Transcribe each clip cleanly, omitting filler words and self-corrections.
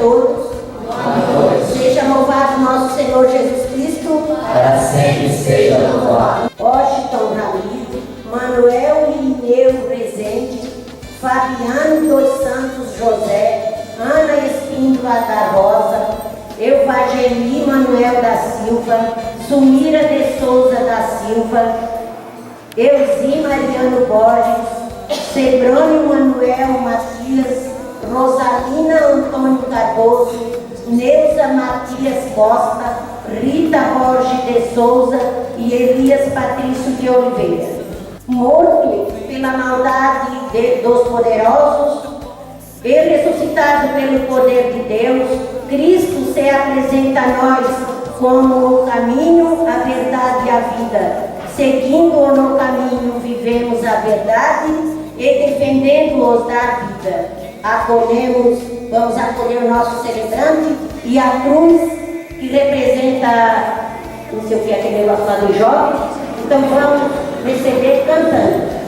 todos. Seja louvado nosso Senhor Jesus Cristo. Para sempre seja louvado. Washington Ramiro, Manuel Ineu Rezende, Fabiano dos Santos José, Ana Espíndola da Rosa, Euvageni Manuel da Silva, Sumira de Souza da Silva, Euzi Mariano Borges, Sebrônio Manuel Matias, Rosalina Antônio Cardoso, Neuza Matias Costa, Rita Borges de Souza e Elias Patrício de Oliveira. Morto pela maldade dos poderosos e ressuscitado pelo poder de Deus, Cristo se apresenta a nós como o caminho, a verdade e a vida. Seguindo-o no caminho, vivemos a verdade e defendendo-os da vida. Vamos acolher o nosso celebrante e a cruz que representa, não sei o que é aquele negócio lá dos jovens. Então vamos receber cantando.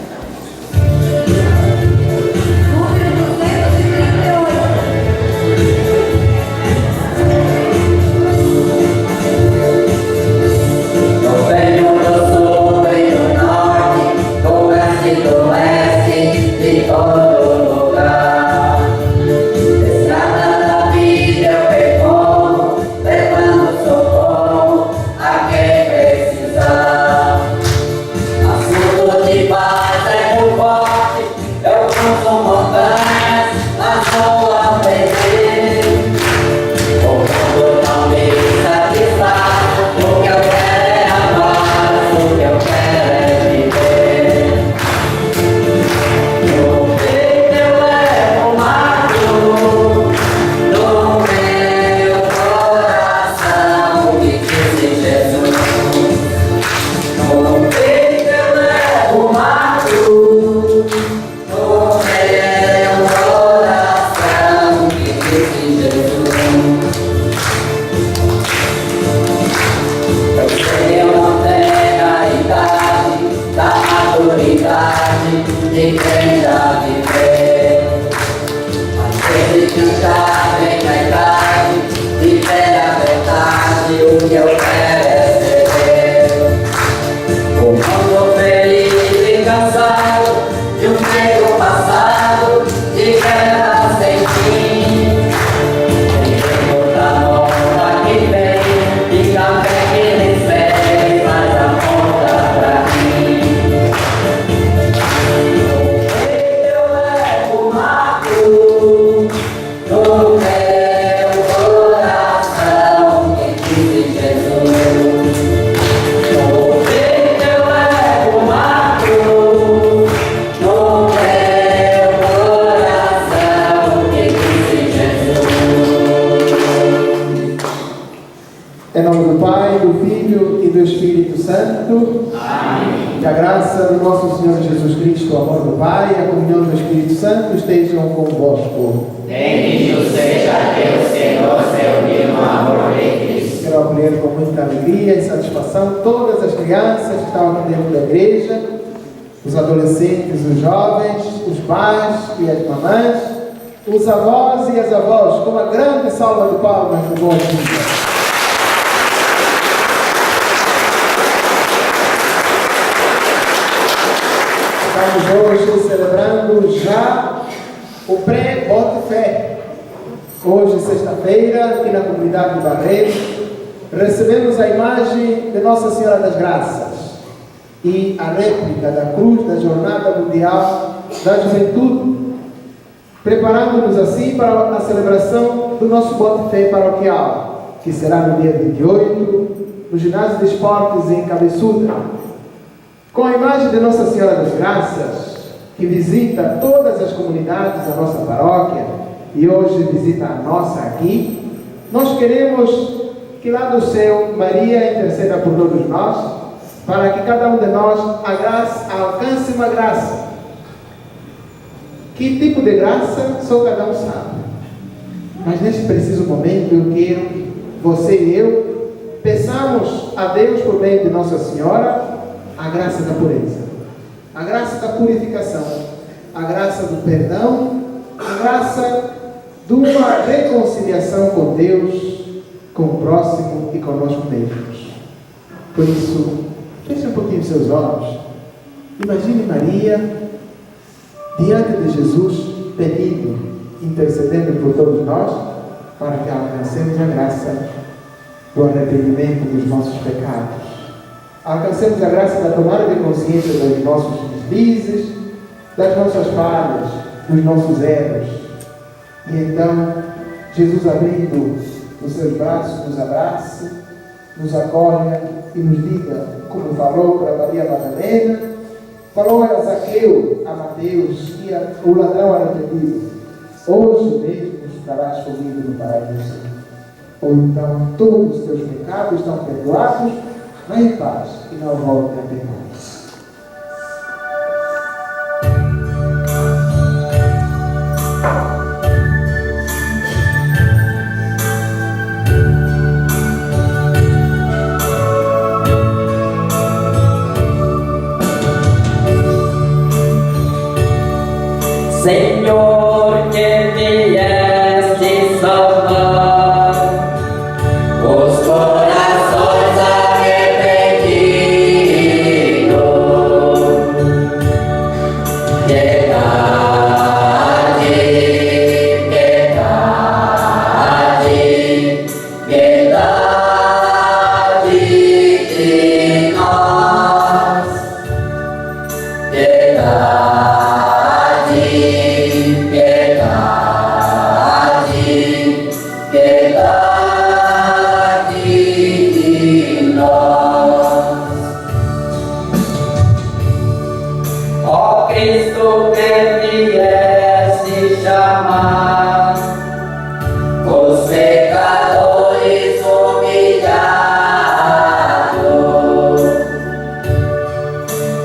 Em nome do Pai, do Filho e do Espírito Santo. Amém. Que a graça do nosso Senhor Jesus Cristo, o amor do Pai e a comunhão do Espírito Santo estejam convosco. Bendito seja Deus que nos reuniu no amor de Cristo. Quero acolher com muita alegria e satisfação todas as crianças que estão aqui dentro da igreja, os adolescentes, os jovens, os pais e as mamães, os avós e as avós, com uma grande salva de palmas do bom dia. Estamos hoje celebrando já o pré-bote-fé. Hoje, sexta-feira, aqui na comunidade de Barreiros, recebemos a imagem de Nossa Senhora das Graças e a réplica da cruz da Jornada Mundial da Juventude, preparando-nos assim para a celebração do nosso bote-fé paroquial, que será no dia 28, no Ginásio de Esportes em Cabeçuda, com a imagem de Nossa Senhora das Graças, que visita todas as comunidades da nossa paróquia e hoje visita a nossa aqui. Nós queremos que lá do céu Maria interceda por todos nós, para que cada um de nós alcance uma graça. Que tipo de graça só cada um sabe. Mas neste preciso momento eu quero, você e eu, peçamos a Deus por meio de Nossa Senhora a graça da pureza, a graça da purificação, a graça do perdão, a graça de uma reconciliação com Deus, com o próximo e conosco mesmos. Por isso, feche um pouquinho os seus olhos. Imagine Maria diante de Jesus, pedindo, intercedendo por todos nós, para que alcancemos a graça do arrependimento dos nossos pecados. Alcancemos a graça da tomada de consciência dos nossos deslizes, das nossas falhas, dos nossos erros. E então, Jesus, abrindo os seus braços, nos abraça, nos acolhe e nos diga, como falou para Maria Madalena, falou a Zaqueu, a Mateus e o ladrão arrependido: hoje mesmo estarás comigo no paraíso. Ou então, todos os teus pecados estão perdoados, vai em paz e não volte a pecar. Senhor, que vieste salvar os corações arrependidos, piedade, piedade, piedade de nós, piedade. Cristo que vieste chamar os pecadores humilhados,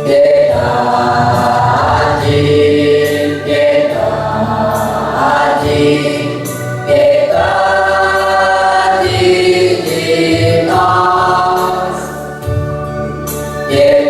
piedade, piedade, piedade de nós, piedade.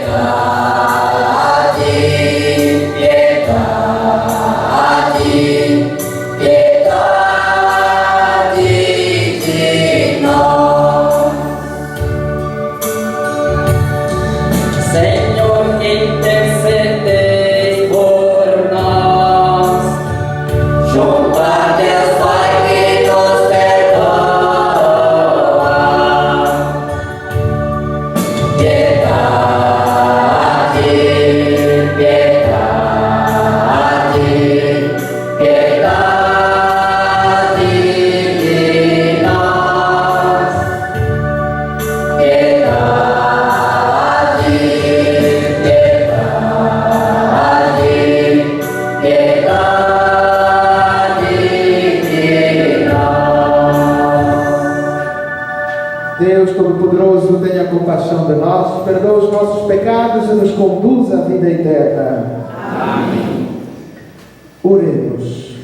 Deus Todo-Poderoso, tenha compaixão de nós, perdoa os nossos pecados e nos conduz à vida eterna. Amém. Oremos.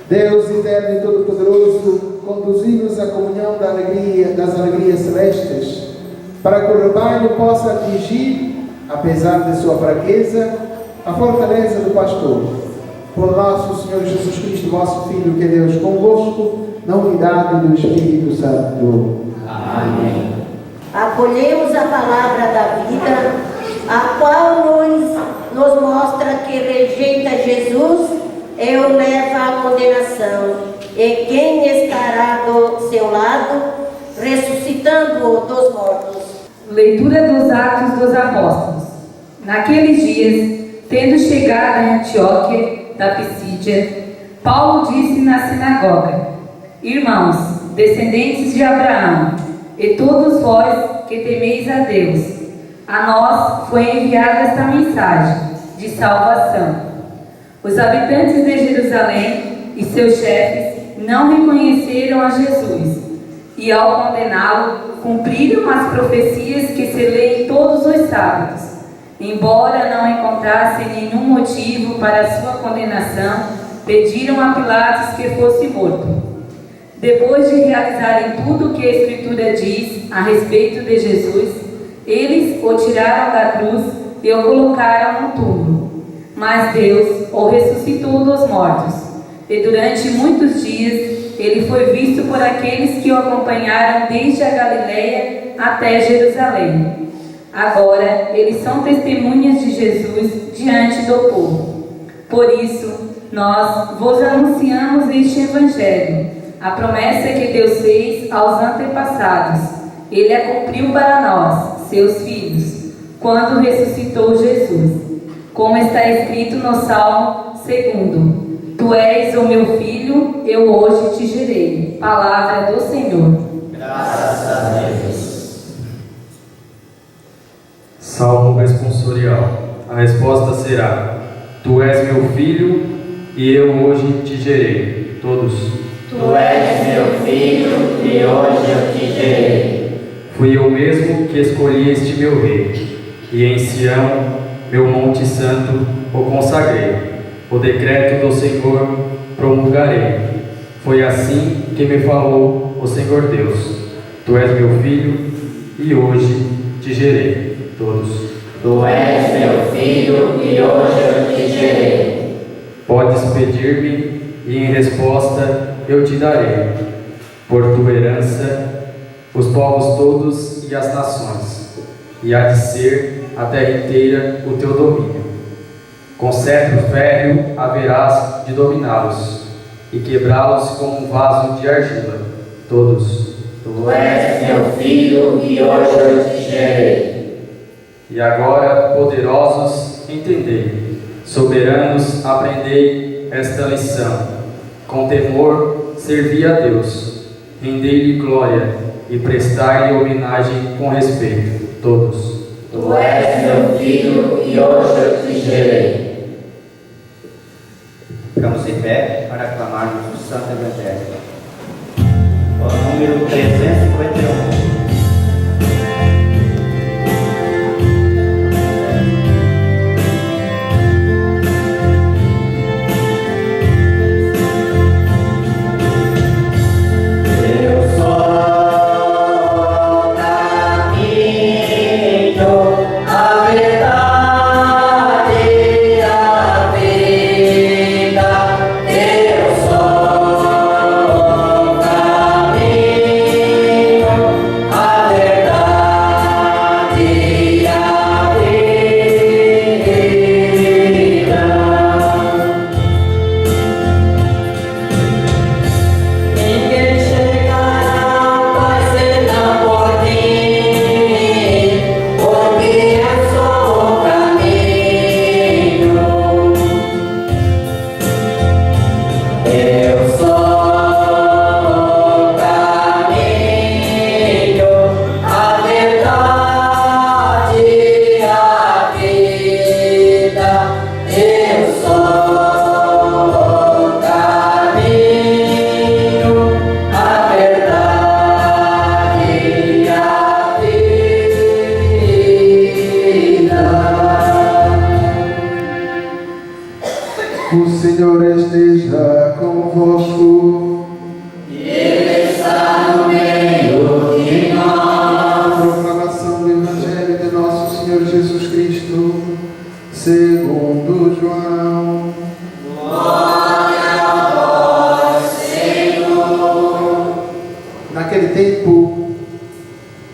Deus eterno e Todo-Poderoso, conduzi-nos à comunhão das alegrias celestes, para que o rebanho possa atingir, apesar de sua fraqueza, a fortaleza do pastor. Por nosso Senhor Jesus Cristo, vosso Filho, que é Deus convosco, na unidade do Espírito Santo. Amém. Acolhemos a palavra da vida, a qual nos mostra que rejeita Jesus e o leva à condenação. E quem estará do seu lado, ressuscitando-o dos mortos. Leitura dos Atos dos Apóstolos. Naqueles dias, tendo chegado em Antioquia da Pisídia, Paulo disse na sinagoga: irmãos, descendentes de Abraão, e todos vós que temeis a Deus, a nós foi enviada esta mensagem de salvação. Os habitantes de Jerusalém e seus chefes não reconheceram a Jesus, e ao condená-lo, cumpriram as profecias que se lêem todos os sábados, embora não encontrassem nenhum motivo para a sua condenação, pediram a Pilatos que fosse morto. Depois de realizarem tudo o que a Escritura diz a respeito de Jesus, eles o tiraram da cruz e o colocaram no túmulo. mas Deus o ressuscitou dos mortos, e durante muitos dias ele foi visto por aqueles que o acompanharam desde a Galileia até Jerusalém. Agora eles são testemunhas de Jesus diante do povo. Por isso, nós vos anunciamos este Evangelho, a promessa que Deus fez aos antepassados. Ele a cumpriu para nós, seus filhos, quando ressuscitou Jesus. Como está escrito no Salmo 2: Tu és o meu filho, eu hoje te gerei. Palavra do Senhor. Graças a Deus. Salmo responsorial. A resposta será: Tu és meu filho, e eu hoje te gerei. Todos. Tu és meu filho, e hoje eu te gerei. Fui eu mesmo que escolhi este meu rei, e em Sião, meu monte santo, o consagrei. O decreto do Senhor promulgarei. Foi assim que me falou o Senhor Deus: Tu és meu filho, e hoje te gerei. Todos. Tu és meu filho, e hoje eu te gerei. Podes pedir-me, e em resposta eu te darei, por tua herança, os povos todos e as nações, e há de ser a terra inteira o teu domínio. Com cetro férreo haverás de dominá-los, e quebrá-los como um vaso de argila. Todos. Tu és meu filho, e hoje eu te gerei. E agora, poderosos, entendei, soberanos, aprendei esta lição. Com temor, servi a Deus, rendei-lhe glória e prestai-lhe homenagem com respeito. Todos. Tu és meu filho, e hoje eu te gerei. Ficamos em pé para aclamarmos o Santo Evangelho. O número 351. O Senhor esteja convosco. Ele está no meio de nós. Proclamação do Evangelho de nosso Senhor Jesus Cristo, segundo João. Glória a vós, Senhor. Naquele tempo,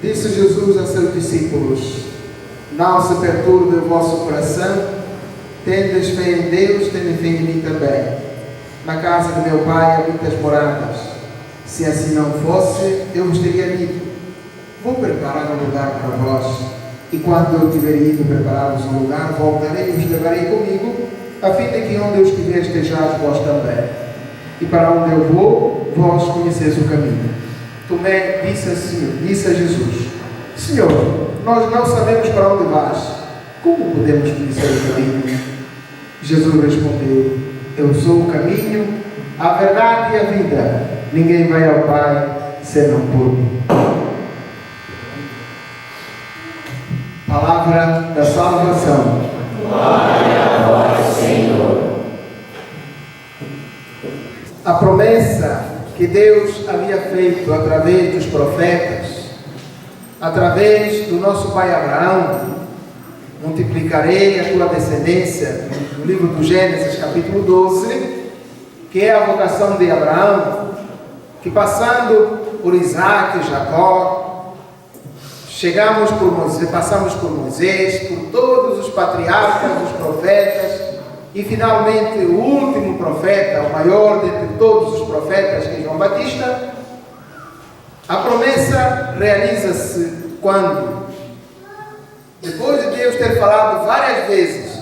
disse Jesus a seus discípulos: Não se perturbe o vosso coração. Tendes fé em Deus, tendes fé em mim também. Na casa de meu Pai há muitas moradas. Se assim não fosse, eu vos teria dito: Vou preparar um lugar para vós. E quando eu tiver ido preparar-vos um lugar, voltarei e vos levarei comigo, a fim de que onde eu estiver estejais vós também. E para onde eu vou, vós conheceis o caminho. Tomé disse a Jesus: Senhor, nós não sabemos para onde vais. Como podemos conhecer o caminho? Jesus respondeu: Eu sou o caminho, a verdade e a vida. Ninguém vai ao Pai senão por mim. Palavra da salvação. Glória a vós, Senhor. A promessa que Deus havia feito através dos profetas, através do nosso pai Abraão: multiplicarei a tua descendência no livro do Gênesis, capítulo 12, que é a vocação de Abraão, que passando por Isaac e Jacó, passamos por Moisés, por todos os patriarcas, os profetas, e finalmente o último profeta, o maior dentre todos os profetas, que é João Batista. A promessa realiza-se quando, depois de Deus ter falado várias vezes,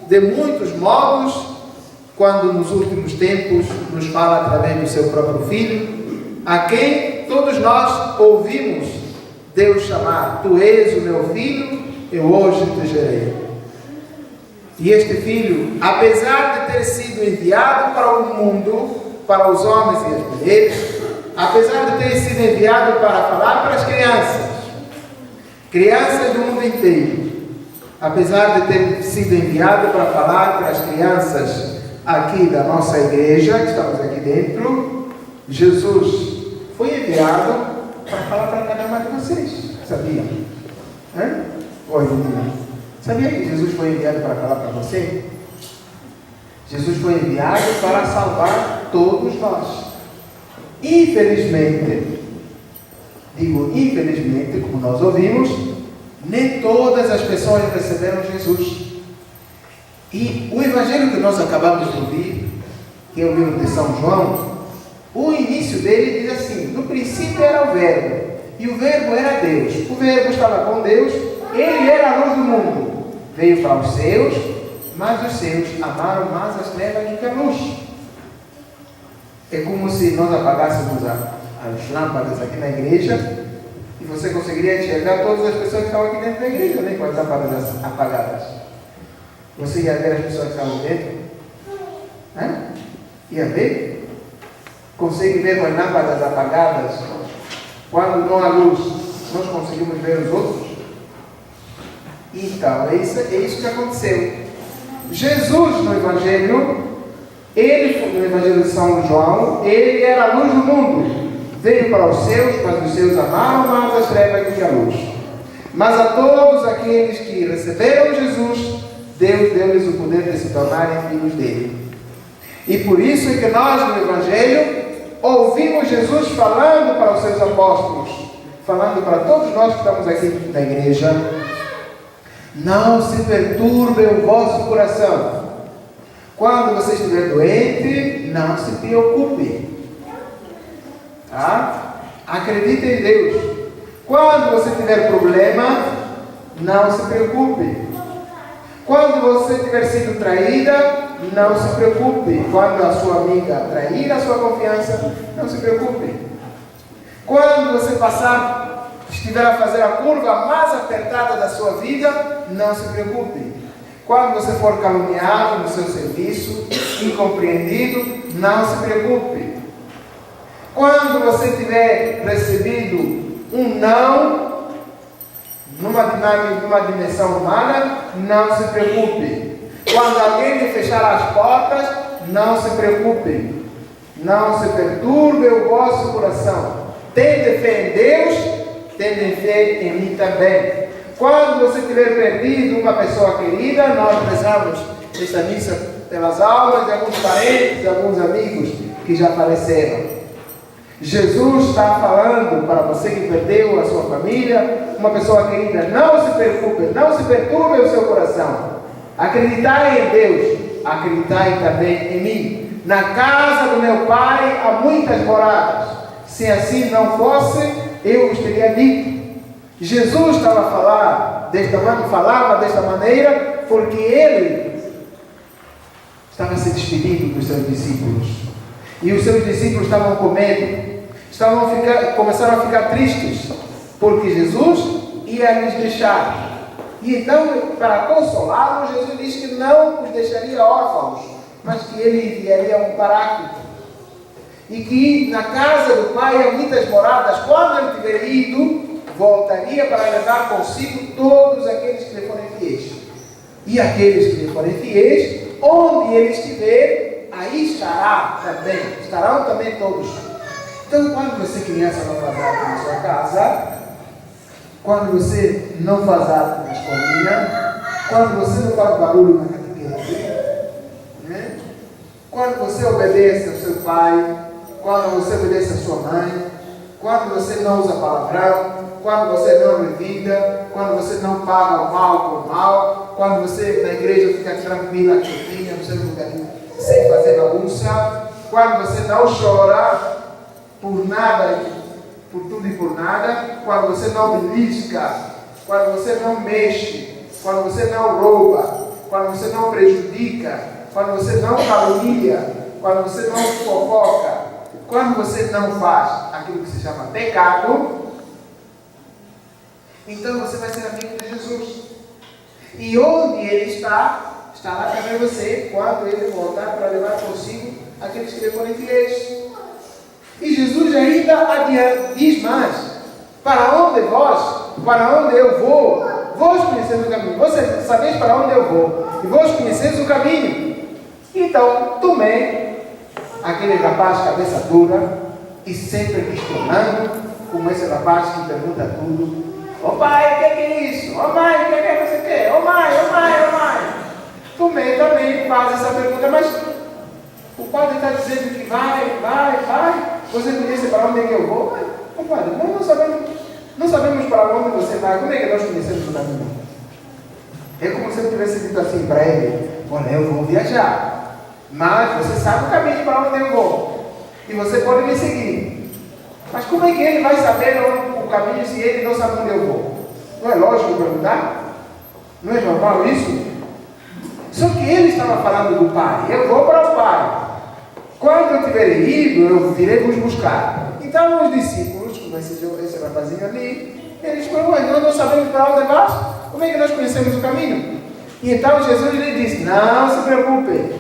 de muitos modos, quando nos últimos tempos nos fala através do seu próprio Filho, a quem todos nós ouvimos Deus chamar: Tu és o meu filho, eu hoje te gerei. E este filho, apesar de ter sido enviado para o mundo, para os homens e as mulheres, apesar de ter sido enviado para falar para as crianças do mundo inteiro, apesar de ter sido enviado para falar para as crianças aqui da nossa igreja, que estamos aqui dentro, Jesus foi enviado para falar para cada uma de vocês. Sabia? Oi, menina. Sabia que Jesus foi enviado para falar para você? Jesus foi enviado para salvar todos nós. Infelizmente, como nós ouvimos, nem todas as pessoas receberam Jesus. E o evangelho que nós acabamos de ouvir, que é o livro de São João, o início dele diz assim: no princípio era o Verbo, e o Verbo era Deus. O Verbo estava com Deus, ele era a luz do mundo. Veio para os seus, mas os seus amaram mais as trevas do que a luz. É como se nós apagássemos as lâmpadas aqui na igreja e você conseguiria enxergar todas as pessoas que estão aqui dentro da igreja, nem com as lâmpadas apagadas. Você ia ver as pessoas que estavam dentro? Ia ver? Consegue ver com as lâmpadas apagadas? Quando não há luz, nós conseguimos ver os outros? Então, é isso que aconteceu. Jesus, no Evangelho de São João, ele era a luz do mundo. Veio para os seus, mas os seus amaram mais as trevas do que a luz. Mas a todos aqueles que receberam Jesus, Deus deu-lhes o poder de se tornarem filhos dele. E por isso é que nós, no Evangelho, ouvimos Jesus falando para os seus apóstolos, falando para todos nós que estamos aqui na igreja: não se perturbe o vosso coração. Quando você estiver doente, não se preocupe. Acredite em Deus. Quando você tiver problema, não se preocupe. Quando você tiver sido traída, não se preocupe. Quando a sua amiga trair a sua confiança, não se preocupe. Quando você estiver a fazer a curva mais apertada da sua vida, não se preocupe. Quando você for caluniado no seu serviço, incompreendido, não se preocupe. Quando você tiver recebido um não, numa dimensão humana, não se preocupe. Quando alguém lhe fechar as portas, não se preocupe. Não se perturbe o vosso coração. Tende fé em Deus, tende fé em mim também. Quando você tiver perdido uma pessoa querida, nós rezamos esta missa pelas almas de alguns parentes, de alguns amigos que já faleceram. Jesus está falando para você que perdeu a sua família, uma pessoa querida: não se preocupe, não se perturbe o seu coração. Acreditai em Deus, acreditai também em mim. Na casa do meu Pai há muitas moradas. Se assim não fosse, eu vos teria dito. Jesus falava desta maneira porque ele estava se despedindo dos seus discípulos. E os seus discípulos estavam com medo. Começaram a ficar tristes, porque Jesus ia lhes deixar. E então, para consolá-los, Jesus disse que não os deixaria órfãos, mas que ele enviaria um paráclito. E que na casa do Pai há muitas moradas. Quando ele tiver ido, voltaria para levar consigo todos aqueles que lhe forem fiéis. E aqueles que lhe forem fiéis, onde ele estiver, aí estarão também todos. Então, quando você, criança, não faz arte na sua casa, quando você não faz arte na escolinha, quando você não faz barulho na catequese, você obedece ao seu pai, quando você obedece à sua mãe, quando você não usa palavrão, quando você não revida, quando você não paga o mal por mal, quando você na igreja fica tranquila, quietinha, no seu lugarzinho, sem fazer bagunça, quando você não chora por nada, por tudo e por nada, quando você não belisca, quando você não mexe, quando você não rouba, quando você não prejudica, quando você não calunia, quando você não fofoca, quando você não faz aquilo que se chama pecado, então você vai ser amigo de Jesus. E onde Ele está lá também você, quando Ele voltar para levar consigo aqueles que lhe forem fiéis. E Jesus ainda adiante diz mais: para onde eu vou, vós conheceis o caminho. Vocês sabeis para onde eu vou, e vós conheceis o caminho. Então, Tomé, aquele rapaz cabeça dura e sempre questionando, como esse rapaz que pergunta tudo: ô pai, o que é isso? Ô mãe, o que é que você quer? Ô mãe. Tomé também faz essa pergunta, mas o padre está dizendo que vai. Você conhece para onde é que eu vou? Ô padre, nós não sabemos para onde você vai. Como é que nós conhecemos o caminho? É como se eu tivesse dito assim para ele: olha, eu vou viajar, mas você sabe o caminho para onde eu vou, e você pode me seguir. Mas como é que ele vai saber o caminho se ele não sabe onde eu vou? Não é lógico perguntar? Não é normal isso? Só que ele estava falando do Pai. Eu vou para o Pai. Quando eu tiver ido, eu virei vos buscar. Então os discípulos, como esse rapazinho ali, eles falaram: nós não sabemos para onde vais? Como é que nós conhecemos o caminho? E então Jesus lhe disse: não se preocupem.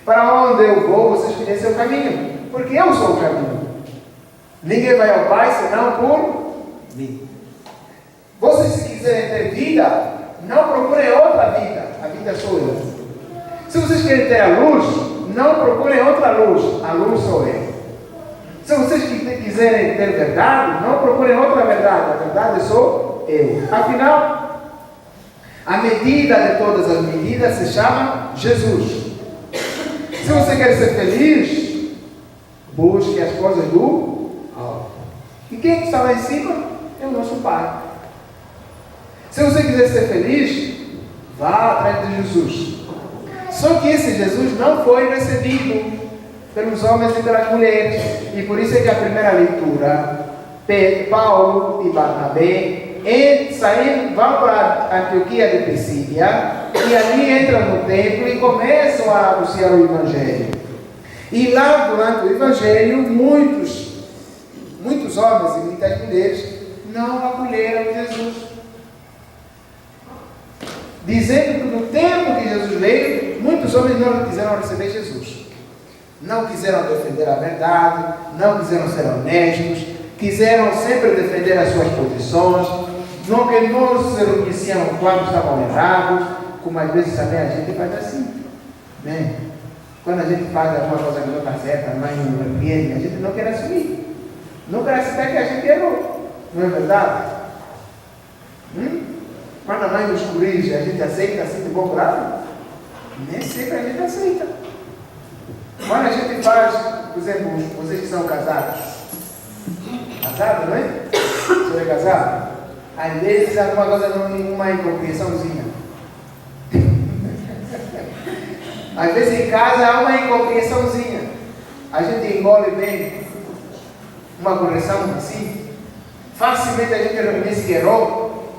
Para onde eu vou, vocês conhecem o caminho. Porque eu sou o caminho. Ninguém vai ao Pai senão por mim. Vocês, se quiserem ter vida, não procurem outra vida. A vida sou eu. Se vocês querem ter a luz, não procurem outra luz. A luz sou eu. Se vocês quiserem ter verdade, não procurem outra verdade. A verdade sou eu. Afinal, a medida de todas as medidas se chama Jesus. Se você quer ser feliz, busque as coisas do alto. E quem está lá em cima é o nosso Pai. Se você quiser ser feliz, vá atrás de Jesus. Só que esse Jesus não foi recebido pelos homens e pelas mulheres. E por isso é que a primeira leitura, Paulo e Barnabé vão para a Antioquia de Pisídia, e ali entram no templo e começam a anunciar o Evangelho. E lá, durante o Evangelho, muitos homens e muitas mulheres não acolheram Jesus, dizendo que no tempo que Jesus veio, muitos homens não quiseram receber Jesus, não quiseram defender a verdade, não quiseram ser honestos, quiseram sempre defender as suas posições, não se reconheciam quando estavam errados, como às vezes também a gente faz assim, né? Quando a gente faz alguma coisa que não está certa, a mãe não repreende, a gente não quer assumir, não quer aceitar que a gente errou, não é verdade? Quando a mãe nos corrige, a gente aceita assim de bom grado? Nem sempre a gente aceita. Quando a gente faz, por exemplo, vocês que são casados, não é? Você é casado? Às vezes alguma coisa uma incompreensãozinha. Às vezes em casa há uma incompreensãozinha. A gente engole bem uma correção assim. Facilmente a gente reconhece que errou.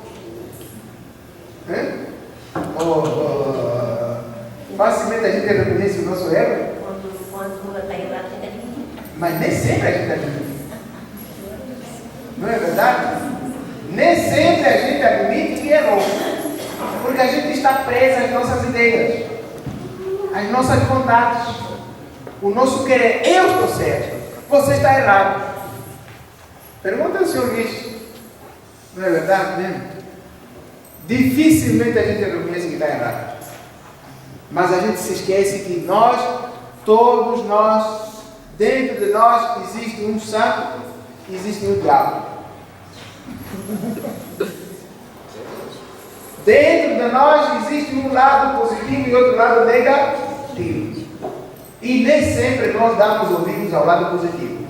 Facilmente a gente reconhece o nosso erro. Quando está errado, a gente admite. Mas nem sempre a gente admite. Não é verdade? Nem sempre a gente admite que errou. Porque a gente está preso às nossas ideias, às nossas vontades. O nosso querer: eu estou certo, você está errado. Pergunta ao Senhor Luiz. Não é verdade mesmo? Dificilmente a gente reconhece que está errado. Mas a gente se esquece que nós, todos nós, dentro de nós existe um santo e existe um diabo. Dentro de nós existe um lado positivo e outro lado negativo. E nem sempre nós damos ouvidos ao lado positivo.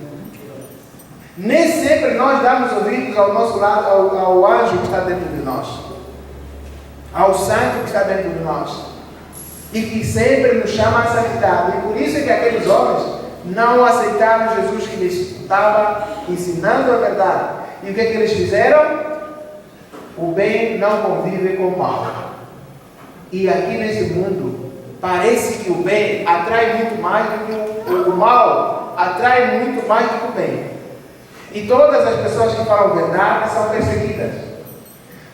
Nem sempre nós damos ouvidos ao nosso lado, ao anjo que está dentro de nós, ao santo que está dentro de nós, e que sempre nos chama à santidade. E por isso é que aqueles homens não aceitaram Jesus que lhes estava ensinando a verdade. E o que é que eles fizeram? O bem não convive com o mal. E aqui nesse mundo, parece que o bem atrai muito mais do que o mal atrai muito mais do que o bem. E todas as pessoas que falam verdade são perseguidas.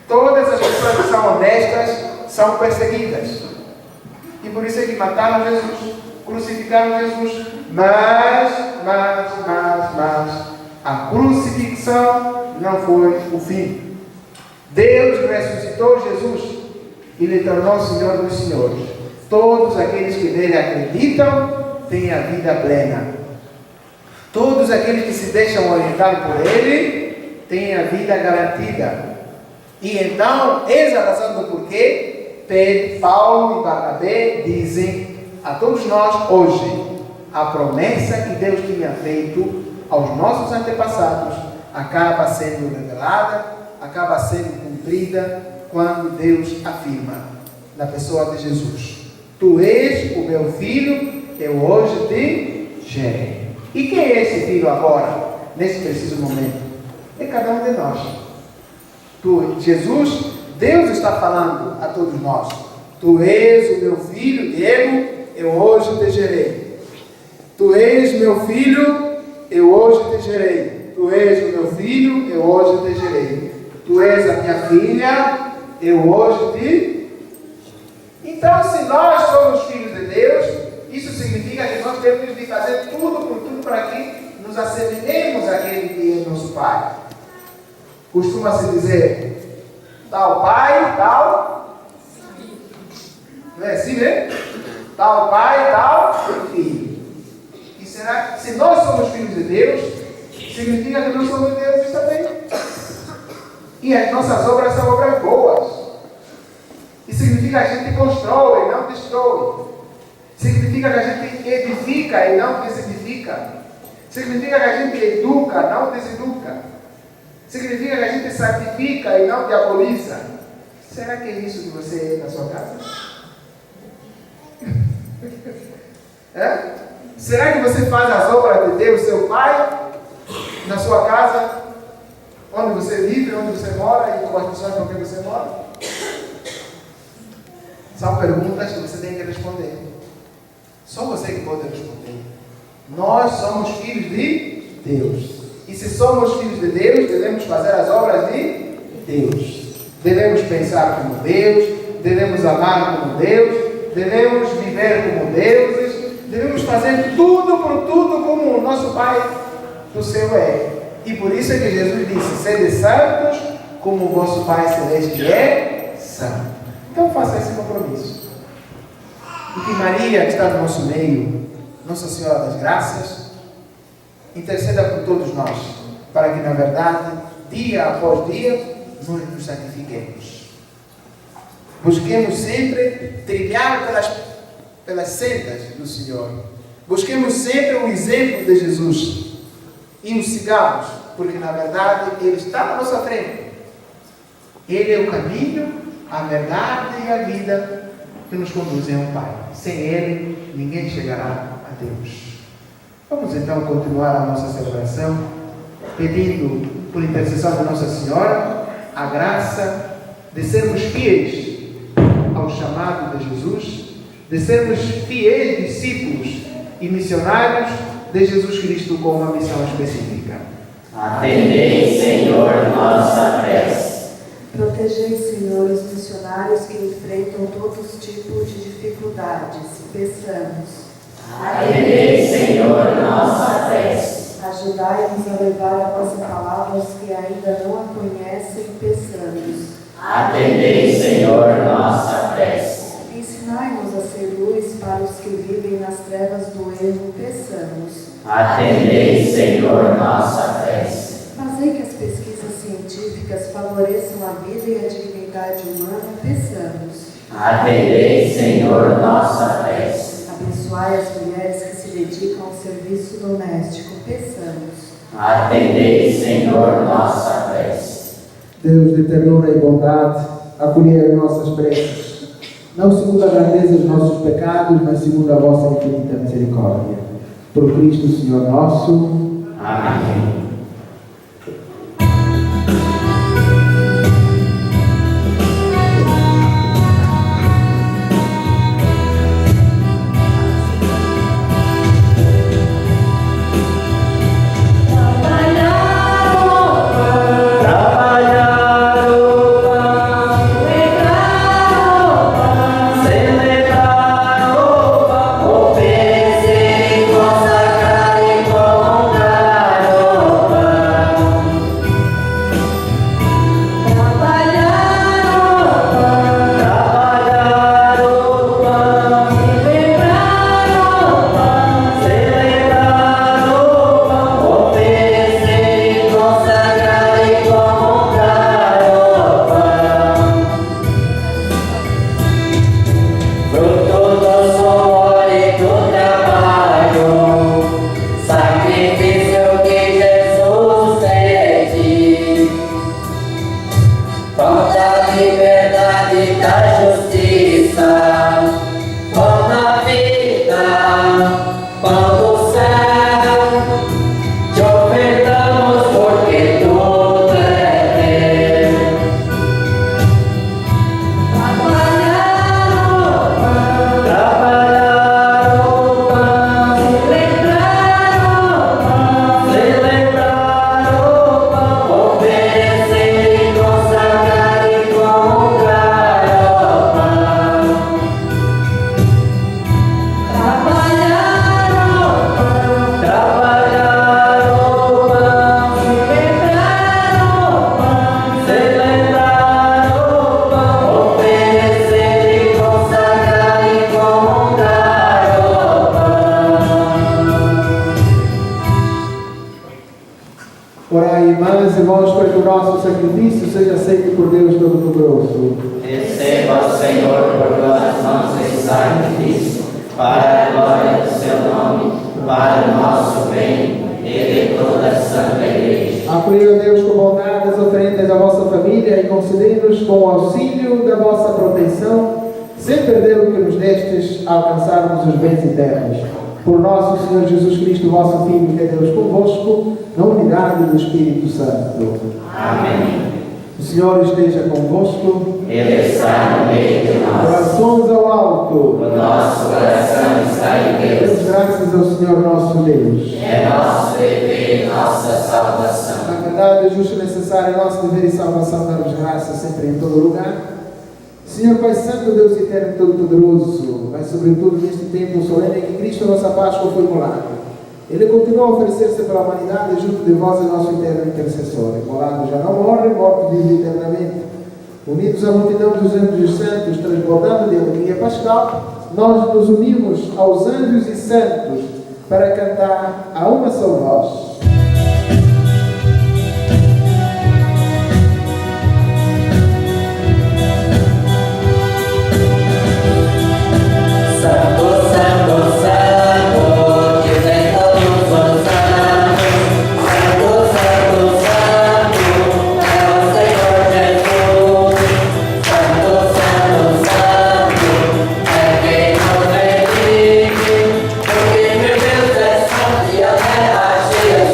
Todas as pessoas que são honestas são perseguidas. E por isso é que mataram Jesus, crucificaram Jesus. Mas a crucifixão não foi o fim. Deus ressuscitou Jesus e lhe tornou Senhor dos Senhores. Todos aqueles que nele acreditam têm a vida plena. Todos aqueles que se deixam orientar por ele têm a vida garantida. E então, eis a razão do porquê Paulo e Barnabé dizem a todos nós hoje: a promessa que Deus tinha feito aos nossos antepassados acaba sendo revelada, acaba sendo cumprida quando Deus afirma na pessoa de Jesus: tu és o meu filho, eu hoje te gerei. E quem é esse filho agora, nesse preciso momento? É cada um de nós. Jesus, Deus está falando a todos nós: tu és o meu filho, Diego, eu hoje te gerei. Tu és meu filho, eu hoje te gerei. Tu és o meu filho, eu hoje te gerei. Tu és a minha filha, eu hoje te... Então, se nós somos filhos de Deus, isso significa que nós temos de fazer tudo por tudo para que nos assemelhemos àquele que é nosso Pai. Costuma-se dizer: tal pai, tal... Não é assim, né? Tal pai, tal filho. E será que, se nós somos filhos de Deus, significa que nós somos deuses também? E as nossas obras são obras boas. E significa que a gente constrói e não destrói. Significa que a gente edifica e não desedifica. Significa que a gente educa, não deseduca. Significa que a gente santifica e não diaboliza. Será que é isso que você é na sua casa? Será que você faz as obras de Deus, seu Pai, na sua casa, onde você vive, onde você mora e com as pessoas com quem você mora? São perguntas que você tem que responder. Só você que pode responder. Nós somos filhos de Deus. E se somos filhos de Deus, devemos fazer as obras de Deus. Devemos pensar como Deus, devemos amar como Deus, devemos viver como deuses, devemos fazer tudo por tudo como o nosso Pai do céu é. E por isso é que Jesus disse: sede santos como o vosso Pai Celeste é santo. Então faça esse compromisso. E que Maria, que está no nosso meio, Nossa Senhora das Graças, interceda por todos nós, para que na verdade, dia após dia, nós nos santifiquemos. Busquemos sempre trilhar pelas sendas do Senhor. Busquemos sempre o exemplo de Jesus e o sigamos, porque na verdade Ele está na nossa frente. Ele é o caminho, a verdade e a vida que nos conduzem ao Pai. Sem Ele, ninguém chegará a Deus. Vamos então continuar a nossa celebração, pedindo, por intercessão de Nossa Senhora, a graça de sermos fiéis ao chamado de Jesus, de sermos fiéis discípulos e missionários de Jesus Cristo com uma missão específica. Atendei, Senhor, nossa prece. Protegei, Senhor, os missionários que enfrentam todos os tipos de dificuldades. Peçamos. Atendei, Senhor, nossa prece. Ajudai-nos a levar a vossa palavra aos que ainda não a conhecem. Peçamos. Atendei, Senhor, nossa prece. Ensinai-nos a ser luz para os que vivem nas trevas do erro. Peçamos. Atendei, Senhor, nossa prece. Fazei que as pesquisas científicas favoreçam a vida e a dignidade humana. Peçamos. Atendei, Senhor, nossa prece. Abençoai as mulheres que serviço doméstico. Peçamos. Atendei, Senhor, nossa prece. Deus de ternura e bondade, acolhei as nossas preces, não segundo a grandeza dos nossos pecados, mas segundo a vossa infinita misericórdia. Por Cristo, Senhor nosso. Amém. Orai, irmãs e irmãos, para que o nosso sacrifício seja aceito por Deus Todo-Poderoso. Receba, Senhor, por tuas mãos esse sacrifício, para a glória do seu nome, para o nosso bem e de toda a Santa Igreja. Acolhei, ó Deus, com bondade as oferendas da vossa família e concedei-nos com o auxílio da vossa proteção, sem perder o que nos destes, alcançarmos os bens eternos. Por nosso Senhor Jesus Cristo, vosso Filho, que é Deus convosco, na unidade do Espírito Santo. Amém. O Senhor esteja convosco. Ele está no meio de nós. Corações ao alto. O nosso coração está em Demos Deus. graças ao Senhor nosso Deus. É nosso dever e nossa salvação. Na verdade, é justo e necessário nosso dever e salvação darmos graças sempre em todo lugar. Senhor Pai Santo, Deus eterno e todo-poderoso, mas sobretudo neste tempo solene em que Cristo, nossa Páscoa, foi imolado. Ele continua a oferecer-se pela humanidade junto de vós, é nosso eterno intercessor. Imolado já não morre, morto vive eternamente. Unidos à multidão dos anjos santos, transbordando de alegria pascal, nós nos unimos aos anjos e santos para cantar a uma só voz. Santo, Santo, Santo, dizem todos os santos. Santo, Santo, Santo, é o Senhor Jesus. Santo, Santo, Santo, é quem nos redime. Porque meu Deus é santo e a terra cheia de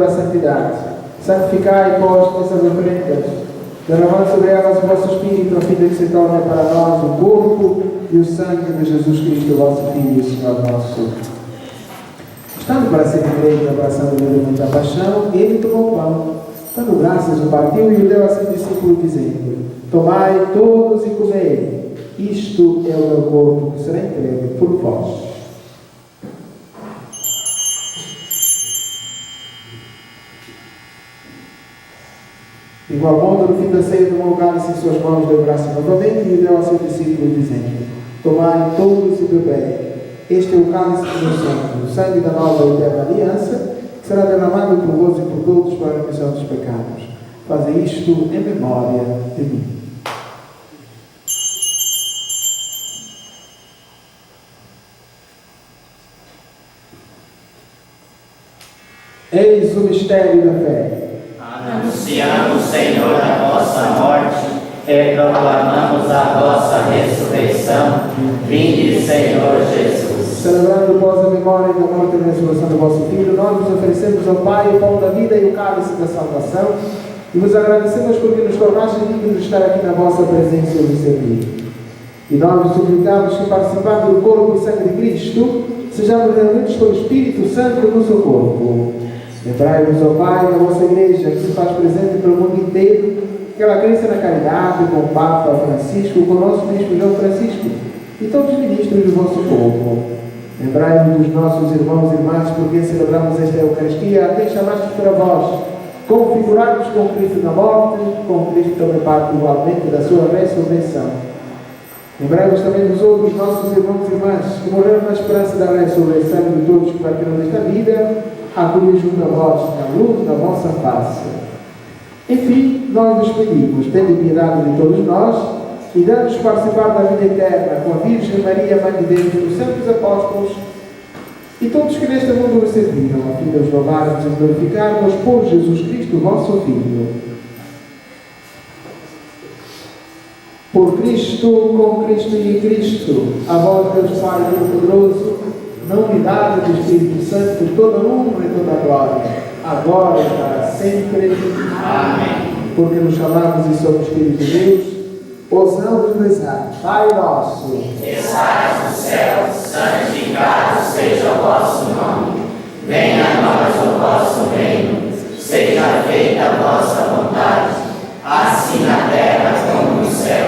pela santidade. Santificai, pois, essas oferendas, derramando sobre elas o vosso Espírito, a fim de que se torne para nós o corpo e o sangue de Jesus Cristo, o vosso Filho e Senhor nosso. Estando para ser igreja, abraçando o elemento da paixão, ele tomou o pão, dando graças, o partiu e o deu a seus discípulos, dizendo: tomai todos e comei, isto é o meu corpo que será entregue por vós. De igual modo, no fim da ceia, tomou o cálice em suas mãos, deu graça novamente e o deu a seus discípulos, dizendo: tomai todos e bebei, este é o cálice do meu sangue, o sangue da nova e eterna aliança, que será derramado por vós e por todos para a remissão dos pecados. Fazei isto em memória de mim. Eis o mistério da fé. Anunciamos, Senhor, a vossa morte e proclamamos a vossa ressurreição. Vinde, Senhor Jesus. Celebrando o pós a memória da morte e da ressurreição do vosso Filho, nós vos oferecemos ao Pai o pão da vida e o cálice da salvação, e vos agradecemos porque nos tornaste dignos de estar aqui na vossa presença e vos servir. E nós vos suplicamos que, participando do corpo e sangue de Cristo, sejamos reunidos pelo Espírito Santo no seu corpo. Lembrai-vos, ó Pai, da vossa Igreja, que se faz presente pelo mundo inteiro, que ela cresça na caridade com o Papa Francisco, com o nosso Bispo João Francisco e todos os ministros do vosso povo. Lembrai-vos dos nossos irmãos e irmãs, porque celebramos esta Eucaristia, a quem chamastes para vós, configurados com Cristo na morte, com Cristo também parte igualmente da sua ressurreição. Lembrai-vos também dos outros nossos irmãos e irmãs, que morreram na esperança da ressurreição de todos que partiram desta vida, acolhei junto a vós na luz da vossa face. Enfim, nós vos pedimos, tende piedade de todos nós, e dando-nos participar da vida eterna com a Virgem Maria, Mãe de Deus, e os santos apóstolos, e todos que neste mundo vos serviram, a fim de os louvarmos e glorificarmos por Jesus Cristo, vosso Filho. Por Cristo, com Cristo e em Cristo, a vós, Deus Pai Todo-Poderoso, na unidade do Espírito Santo, toda honra e toda glória, agora e para sempre. Amém. Porque nos chamamos e somos filhos de Deus, ousamos rezar: Pai nosso, que estais no céu, santificado seja o vosso nome. Venha a nós o vosso reino. Seja feita a vossa vontade, assim na terra como no céu.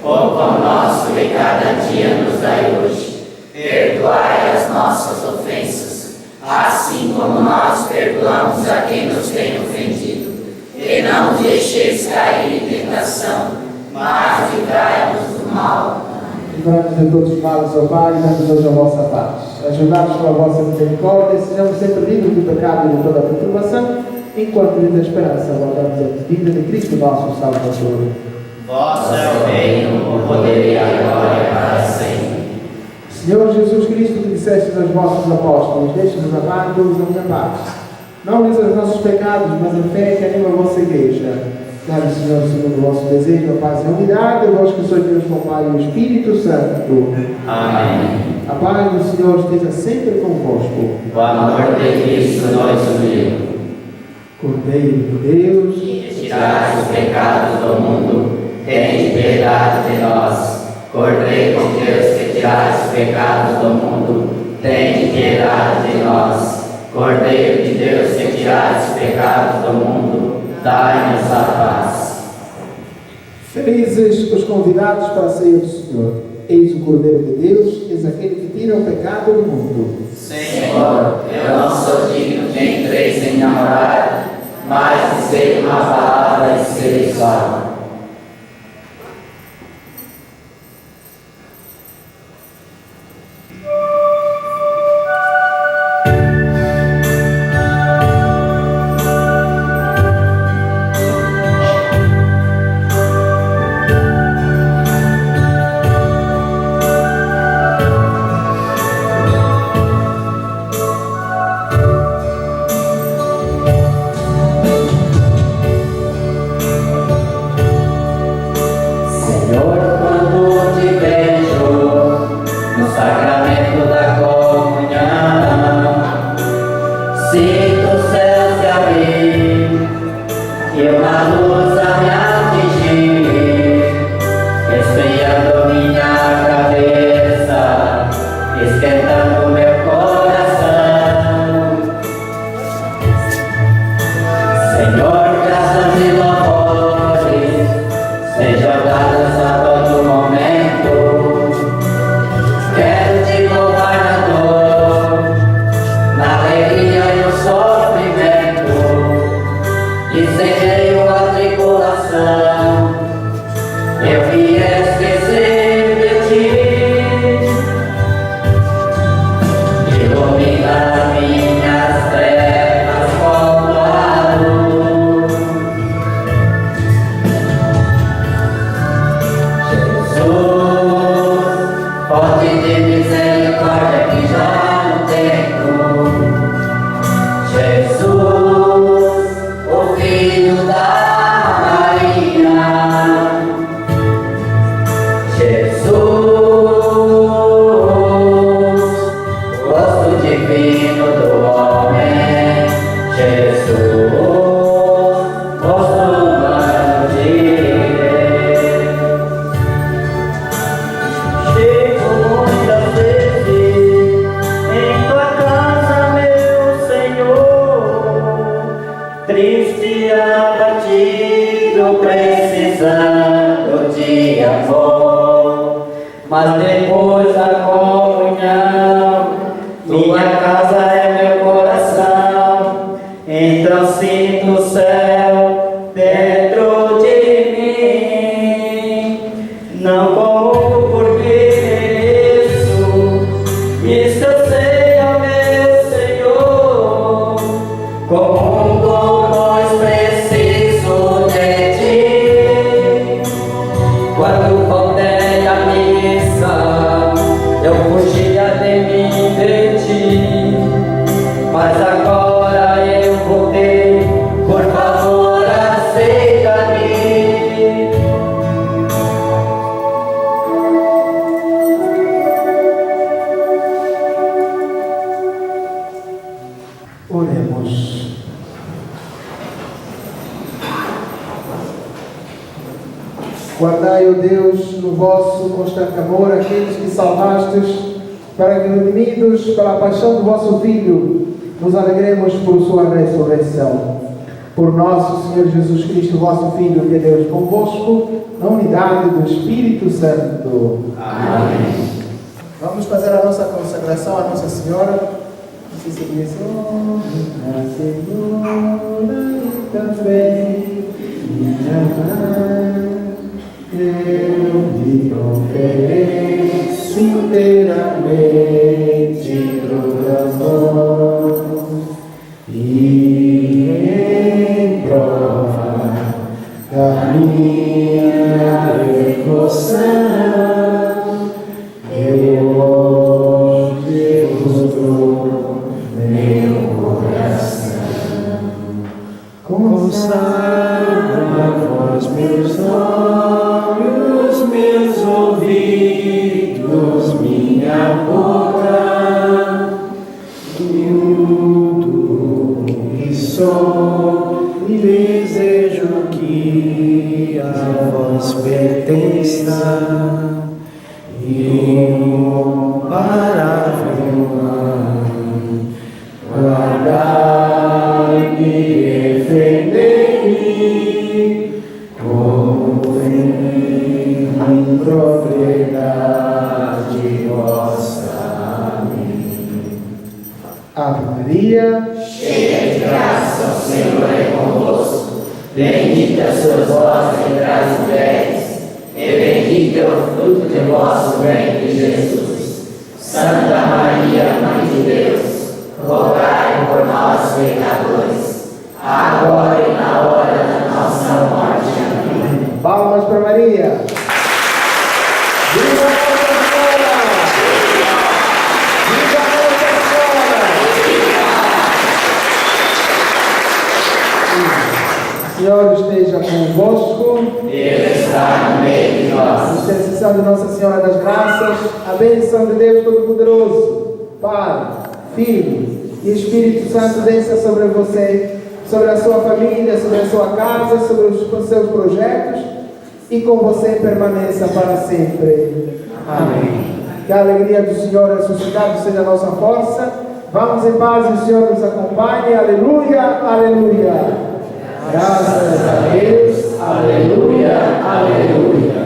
O pão nosso de cada dia nos dai hoje. Perdoai as nossas ofensas, assim como nós perdoamos a quem nos tem ofendido. E não nos deixeis cair em tentação, mas livrai-nos do mal. livrai-nos de todos os males, ó Pai, e dá-nos hoje a vossa paz. Ajudai-nos com a vossa misericórdia, e sejamos sempre livres do pecado e de toda a perturbação, enquanto lhe esperança aguardamos a vinda de Cristo, nosso Salvador. Vosso é o reino, o poder e a glória para sempre. Senhor Jesus Cristo, que disseste aos vossos apóstolos: deixe-nos a paz, dou-vos a minha paz. Não lhes os nossos pecados, mas a fé que anima a vossa Igreja. Dá-lhe, Senhor, segundo o vosso desejo, a paz e a unidade, e vós que sois Deus com o Pai e o Espírito Santo. Amém. A paz do Senhor esteja sempre convosco. O amor de Cristo nos uniu. Cordeiro de Deus, Que tirais os pecados do mundo, tende piedade de nós. Cordeiro de Deus, que tirais os pecados do mundo, tende piedade de nós. Cordeiro de Deus, que tirais os pecados do mundo, dai-nos a paz. felizes os convidados para a ceia do Senhor. Eis o Cordeiro de Deus, eis aquele que tira o pecado do mundo. Senhor, eu não sou digno de entreis em minha morada, mas dizei uma palavra e serei salvo. chego muitas vezes em tua casa, meu Senhor, triste, abatido, precisando de amor. Mas depois da comunhão, minha casa é meu coração, então sinto o céu dentro de mim. Não como porque mereço, isso eu sei, ó meu Senhor, como pois preciso de ti. Quando voltei à missa, eu fugia de mim, de ti, mas agora eu voltei, por favor aceita-me. Oremos. Guardai, ó Deus, no vosso constante amor aqueles que salvastes, para que, redimidos pela paixão do vosso Filho, nos alegremos por sua ressurreição. Por nosso Senhor Jesus Cristo, vosso Filho, que é Deus convosco, na unidade do Espírito Santo. Amém. Vamos fazer a nossa consagração à Nossa Senhora. Se seguir a Senhora e também minha mãe, eu me ofereço inteiramente pro amor e em prova da minha devoção, eu hoje vos dou meu coração. Consagra a vós meus olhos, meus ouvidos, minha boca, tudo que sou e desejo que a vós pertença. Imparável Mãe, guardai-me e defendei-me como em propriedade vossa. Amém. Ave Maria, cheia de graça, o Senhor é convosco. Bendita sois vós entre as mulheres, e bendito é o fruto de vosso ventre, Jesus. Santa Maria, Mãe de Deus, rogai por nós, pecadores, agora e na hora da nossa morte. Amém. palmas para Maria. Viva Nossa Senhora! Viva Nossa Senhora! O Senhor esteja convosco. Ele está no meio de nós. Intercessão de Nossa Senhora das Graças, a bênção de Deus Todo-Poderoso, Pai, Filho e Espírito Santo desça sobre você, sobre a sua família, sobre a sua casa, sobre os seus projetos e com você permaneça para sempre. Amém. Que a alegria do Senhor ressuscitado seja a nossa força. Vamos em paz e o Senhor nos acompanhe. Aleluia, aleluia. Graças a Deus. Aleluia, aleluia.